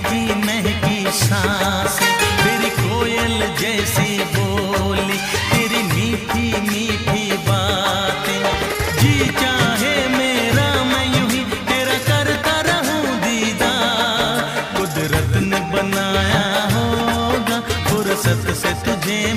महकी महकी सांसें, तेरी कोयल जैसी बोली, तेरी मीठी मीठी बातें। जी चाहे मेरा मैं यूं ही तेरा करता रहूं दीदार। कुदरत ने बनाया होगा फुर्सत से तुझे